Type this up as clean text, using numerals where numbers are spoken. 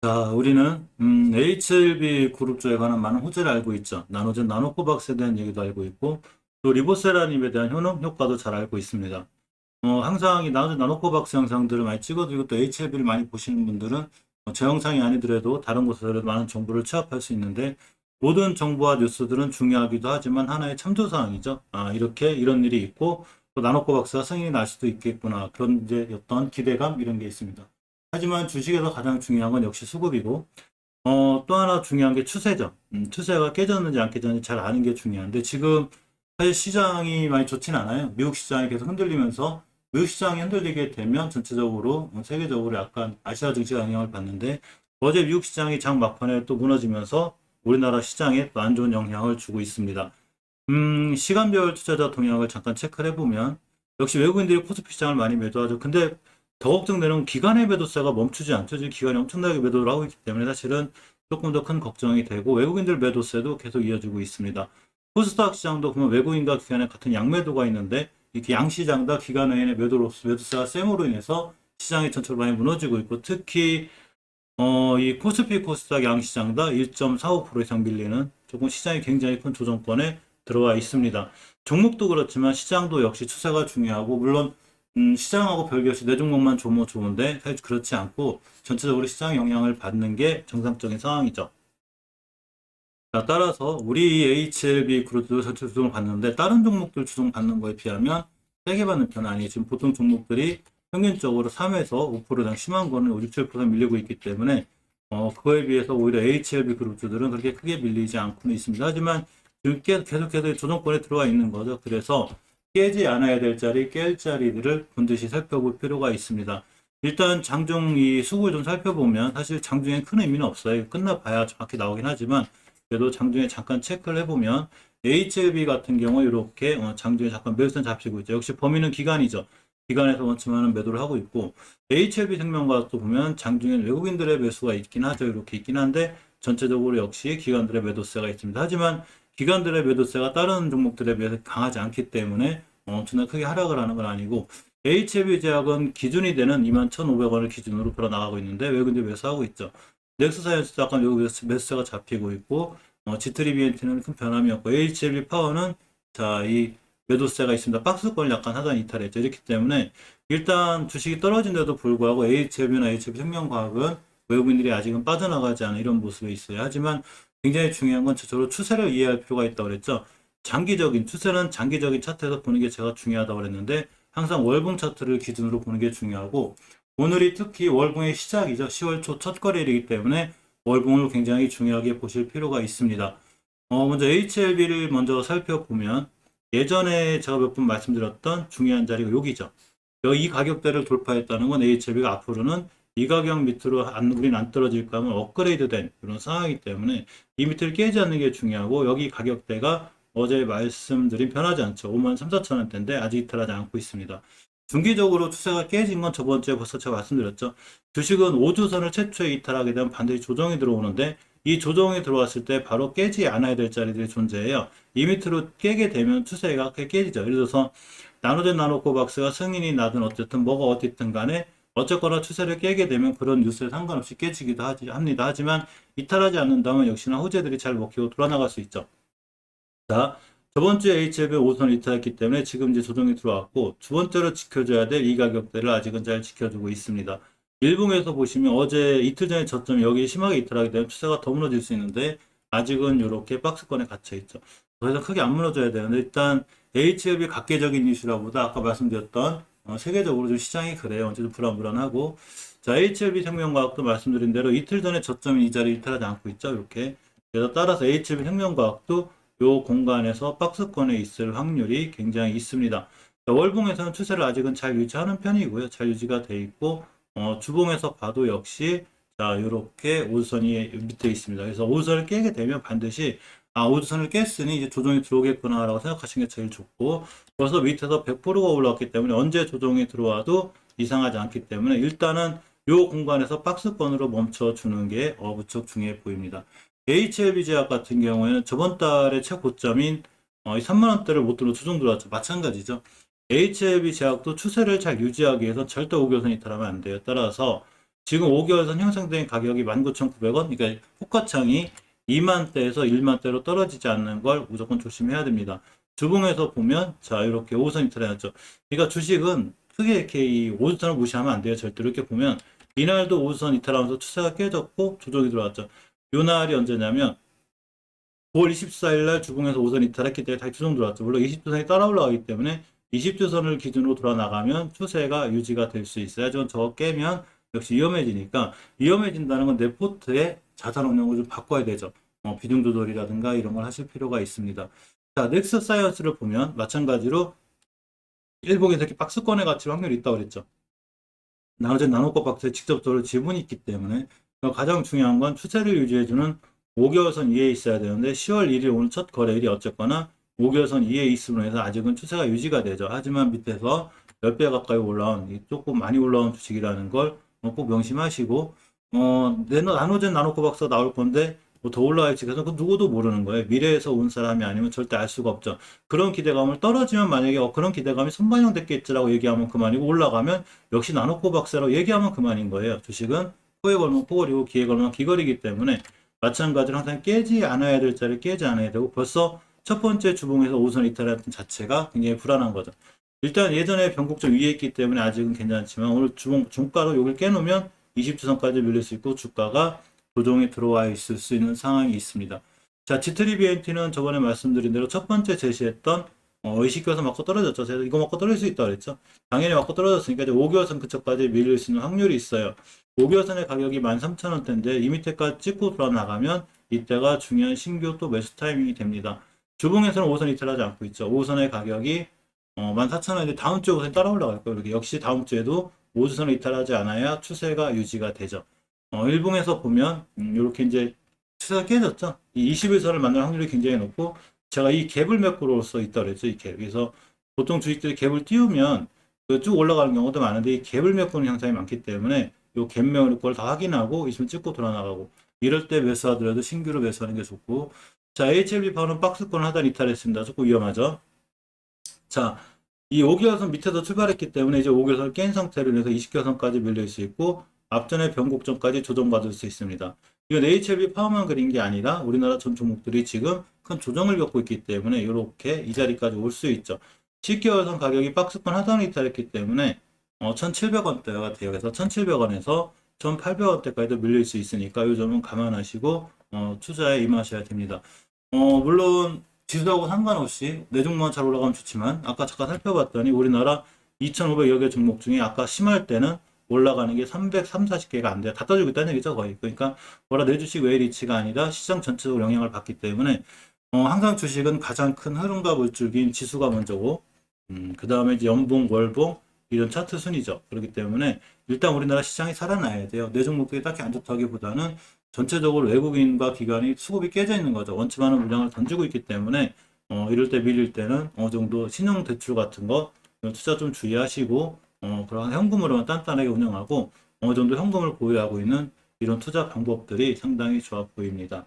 자, 우리는 HLB 그룹주에 관한 많은 호재를 알고 있죠. 나노젠 나노코박스에 대한 얘기도 알고 있고 또 리보세라님에 대한 효과도 잘 알고 있습니다. 항상 이 나노젠 나노코박스 영상들을 많이 찍어드리고 또 HLB를 많이 보시는 분들은 제 영상이 아니더라도 다른 곳에서 많은 정보를 취합할 수 있는데 모든 정보와 뉴스들은 중요하기도 하지만 하나의 참조사항이죠. 이렇게 이런 일이 있고 또 나노코박스가 승인이 날 수도 있겠구나. 그런 이제 어떤 기대감 이런 게 있습니다. 하지만 주식에서 가장 중요한 건 역시 수급이고, 또 하나 중요한 게 추세죠. 추세가 깨졌는지 안 깨졌는지 잘 아는 게 중요한데, 지금 사실 시장이 많이 좋진 않아요. 미국 시장이 계속 흔들리면서, 미국 시장이 흔들리게 되면 전체적으로, 세계적으로 약간 아시아 증시가 영향을 받는데, 어제 미국 시장이 장 막판에 또 무너지면서 우리나라 시장에 또 안 좋은 영향을 주고 있습니다. 시간별 투자자 동향을 잠깐 체크를 해보면, 역시 외국인들이 코스피 시장을 많이 매도하죠. 근데 더 걱정되는 건 기관의 매도세가 멈추지 않죠. 지금 기관이 엄청나게 매도를 하고 있기 때문에 사실은 조금 더 큰 걱정이 되고 외국인들 매도세도 계속 이어지고 있습니다. 코스닥 시장도 보면 외국인과 기관의 같은 양매도가 있는데 이렇게 양시장 다 기관 외인의 매도세가 셈으로 인해서 시장이 전체로 많이 무너지고 있고 특히 이 코스피 코스닥 양시장 다 1.45% 이상 밀리는 조금 시장이 굉장히 큰 조정권에 들어와 있습니다. 종목도 그렇지만 시장도 역시 추세가 중요하고 물론 시장하고 별개없이 내 종목만 좋은데 사실 그렇지 않고 전체적으로 시장 영향을 받는 게 정상적인 상황이죠. 자, 따라서 우리 HLB 그룹도 전체 주종을 받는데 다른 종목들 주종 받는 거에 비하면 세게 받는 편은 아니에요. 지금 보통 종목들이 평균적으로 3에서 5% 이상 심한 거는 5, 6, 7% 밀리고 있기 때문에 그거에 비해서 오히려 HLB 그룹주들은 그렇게 크게 밀리지 않고는 있습니다. 하지만 지금 계속해서 조정권에 들어와 있는 거죠. 그래서 깨지 않아야 될 자리, 깰 자리들을 분듯이 살펴볼 필요가 있습니다. 일단 장중 이 수급을 좀 살펴보면 사실 장중엔 큰 의미는 없어요. 끝나봐야 정확히 나오긴 하지만 그래도 장중에 잠깐 체크를 해보면 HLB 같은 경우 이렇게 장중에 잠깐 매수선 잡히고 있죠. 역시 범위는 기관이죠. 기관에서 원칙하는 매도를 하고 있고 HLB 생명과학도 보면 장중엔 외국인들의 매수가 있긴 하죠. 이렇게 있긴 한데 전체적으로 역시 기관들의 매도세가 있습니다. 하지만 기관들의 매도세가 다른 종목들에 비해서 강하지 않기 때문에 엄청나게 크게 하락을 하는 건 아니고 HLB 제약은 기준이 되는 21,500원을 기준으로 걸어 나가고 있는데 외국인들이 매수하고 있죠. 넥스사이언스도 약간 외국 매수세가 잡히고 있고 G3BNT는 큰 변함이 없고 HLB 파워는 자, 이 매도세가 있습니다. 박스권을 약간 하단 이탈했죠. 이렇기 때문에 일단 주식이 떨어진데도 불구하고 HLB나 HLB 생명과학은 외국인들이 아직은 빠져나가지 않은 이런 모습에 있어요. 하지만 굉장히 중요한 건 저로 추세를 이해할 필요가 있다고 그랬죠. 장기적인 추세는 장기적인 차트에서 보는 게 제가 중요하다고 그랬는데 항상 월봉 차트를 기준으로 보는 게 중요하고 오늘이 특히 월봉의 시작이죠. 10월 초 첫 거래일이기 때문에 월봉을 굉장히 중요하게 보실 필요가 있습니다. 먼저 HLB를 먼저 살펴보면 예전에 제가 몇 번 말씀드렸던 중요한 자리가 여기죠. 이 가격대를 돌파했다는 건 HLB가 앞으로는 이 가격 밑으로 우린 안 떨어질까 하면 업그레이드된 그런 상황이기 때문에 이 밑을 깨지 않는 게 중요하고 여기 가격대가 어제 말씀드린 변하지 않죠. 5만 3, 4천 원대인데 아직 이탈하지 않고 있습니다. 중기적으로 추세가 깨진 건 저번 주에 벌써 제가 말씀드렸죠. 주식은 5주선을 최초에 이탈하게 되면 반드시 조정이 들어오는데 이 조정이 들어왔을 때 바로 깨지 않아야 될 자리들이 존재해요. 이 밑으로 깨게 되면 추세가 깨지죠. 예를 들어서 나노젠 나노코박스가 승인이 나든 어쨌든 뭐가 어쨌든 간에 어쨌거나 추세를 깨게 되면 그런 뉴스에 상관없이 깨지기도 합니다. 하지만 이탈하지 않는다면 역시나 호재들이 잘 먹히고 돌아나갈 수 있죠. 자, 저번 주에 HLB 5선 이탈했기 때문에 지금 이제 조정이 들어왔고 두 번째로 지켜줘야 될 이 가격대를 아직은 잘 지켜주고 있습니다. 일봉에서 보시면 어제 이틀 전에 저점이 여기 심하게 이탈하게 되면 추세가 더 무너질 수 있는데 아직은 이렇게 박스권에 갇혀 있죠. 더 이상 크게 안 무너져야 되는데 일단 HLB 각계적인 이슈라보다 아까 말씀드렸던 세계적으로 좀 시장이 그래요. 좀 불안불안하고 자 HLB 생명과학도 말씀드린 대로 이틀 전에 저점이 이 자리 이탈하지 않고 있죠. 이렇게 그래서 따라서 HLB 생명과학도 요 공간에서 박스권에 있을 확률이 굉장히 있습니다. 월봉에서는 추세를 아직은 잘 유지하는 편이고요. 잘 유지가 돼 있고 주봉에서 봐도 역시 자 이렇게 5선이 밑에 있습니다. 그래서 5선을 깨게 되면 반드시 5선을 깼으니 이제 조정이 들어오겠구나 라고 생각하시는 게 제일 좋고 그래서 밑에서 100%가 올라왔기 때문에 언제 조정이 들어와도 이상하지 않기 때문에 일단은 요 공간에서 박스권으로 멈춰주는 게 무척 중요해 보입니다. HLB 제약 같은 경우에는 저번 달에 최고점인 3만원대를 못 들어 조정 들어왔죠. 마찬가지죠. HLB 제약도 추세를 잘 유지하기 위해서 절대 우겨선 이탈하면 안 돼요. 따라서 지금 5개월 선 형성된 가격이 19,900원, 그러니까 호가창이 2만대에서 1만대로 떨어지지 않는 걸 무조건 조심해야 됩니다. 주봉에서 보면 자 이렇게 5선 이탈 해놨죠. 그러니까 주식은 크게 이렇게 이 5선을 무시하면 안 돼요. 절대로. 이렇게 보면 이날도 5선 이탈하면서 추세가 깨졌고 조정이 들어왔죠. 요 날이 언제냐면 9월 24일 날 주봉에서 5선 이탈했기 때문에 다시 조정 들어왔죠. 물론 20주선이 따라 올라가기 때문에 20주선을 기준으로 돌아 나가면 추세가 유지가 될 수 있어요. 하지만 저거 깨면 역시 위험해지니까, 위험해진다는 건 내 포트의 자산 운용을 좀 바꿔야 되죠. 비중 조절이라든가 이런 걸 하실 필요가 있습니다. 자, 넥스 사이언스를 보면 마찬가지로 일봉에서 이렇게 박스권에 갇힐 확률이 있다고 그랬죠. 나머지 나노코 박스에 직접적으로 지분이 있기 때문에 가장 중요한 건 추세를 유지해주는 5개월선 위에 있어야 되는데 10월 1일 오늘 첫 거래일이 어쨌거나 5개월선 위에 있음으로 해서 아직은 추세가 유지가 되죠. 하지만 밑에서 몇 배 가까이 올라온 조금 많이 올라온 주식이라는 걸 꼭 명심하시고 나노젠 나노코박스가 나올 건데 뭐더 올라갈지 그래서 그 누구도 모르는 거예요. 미래에서 온 사람이 아니면 절대 알 수가 없죠. 그런 기대감을 떨어지면 만약에 그런 기대감이 선반영됐겠지라고 얘기하면 그만이고 올라가면 역시 나노코박스라고 얘기하면 그만인 거예요. 주식은 코에 걸면 코걸이고 기에 걸면 기걸이기 때문에 마찬가지로 항상 깨지 않아야 될 자리를 깨지 않아야 되고 벌써 첫 번째 주봉에서 5선 이탈했던 자체가 굉장히 불안한 거죠. 일단 예전에 변곡점 위에 있기 때문에 아직은 괜찮지만 오늘 주봉 종가로 여기를 깨놓으면 20주선까지 밀릴 수 있고 주가가 조정이 들어와 있을 수 있는 상황이 있습니다. 자, G3BNT는 저번에 말씀드린 대로 첫 번째 제시했던 의식교선 맞고 떨어졌죠. 제가 이거 맞고 떨어질 수 있다 그랬죠. 당연히 맞고 떨어졌으니까 이제 5개월선 근처까지 밀릴 수 있는 확률이 있어요. 5개월선의 가격이 13,000원대인데 이 밑에까지 찍고 돌아 나가면 이때가 중요한 신규 또 매수 타이밍이 됩니다. 주봉에서는 5선 이탈하지 않고 있죠. 5선의 가격이 14,000원인데 다음 주에 5선 따라 올라갈 거예요. 이렇게 역시 다음 주에도 5선을 이탈하지 않아야 추세가 유지가 되죠. 일봉에서 보면 이렇게 이제 추세가 깨졌죠. 이 21선을 만날 확률이 굉장히 높고 제가 이 갭을 메꾸로써 있다 그랬죠. 이 갭. 그래서 보통 주식들이 갭을 띄우면 쭉 올라가는 경우도 많은데 이 갭을 메꾸는 현상이 많기 때문에 이 갭 메꾸는 걸 다 확인하고 있으면 찍고 돌아 나가고 이럴 때 매수하더라도 신규로 매수하는 게 좋고. 자, HLB 파는 박스권 하단 이탈했습니다. 조금 위험하죠. 자, 이 5개월선 밑에서 출발했기 때문에 이제 5개월선을 깬 상태로 해서 20개월선까지 밀릴 수 있고 앞전에 변곡점까지 조정받을 수 있습니다. 이건 HLB 파워만 그린 게 아니라 우리나라 전 종목들이 지금 큰 조정을 겪고 있기 때문에 이렇게 이 자리까지 올 수 있죠. 10개월선 가격이 박스권 하단을 이탈했기 때문에 1,700원대가 돼요. 그래서 1,700원에서 1,800원대까지도 밀릴 수 있으니까 이 점은 감안하시고 투자에 임하셔야 됩니다. 물론 지수하고 상관없이 내 종목만 잘 올라가면 좋지만 아까 잠깐 살펴봤더니 우리나라 2,500여 개 종목 중에 아까 심할 때는 올라가는 게 340개가 안 돼요. 다 떠주고 있다는 얘기죠, 거의. 그러니까 뭐라 내 주식 외 리치가 아니라 시장 전체적으로 영향을 받기 때문에 항상 주식은 가장 큰 흐름과 물줄기인 지수가 먼저고 그 다음에 이제 연봉, 월봉 이런 차트 순이죠. 그렇기 때문에 일단 우리나라 시장이 살아나야 돼요. 내 종목들이 딱히 안 좋다기보다는 전체적으로 외국인과 기관이 수급이 깨져 있는 거죠. 원치 많은 물량을 던지고 있기 때문에 이럴 때 밀릴 때는 어느 정도 신용 대출 같은 거 투자 좀 주의하시고 그런 현금으로만 단단하게 운영하고 어느 정도 현금을 보유하고 있는 이런 투자 방법들이 상당히 좋아 보입니다.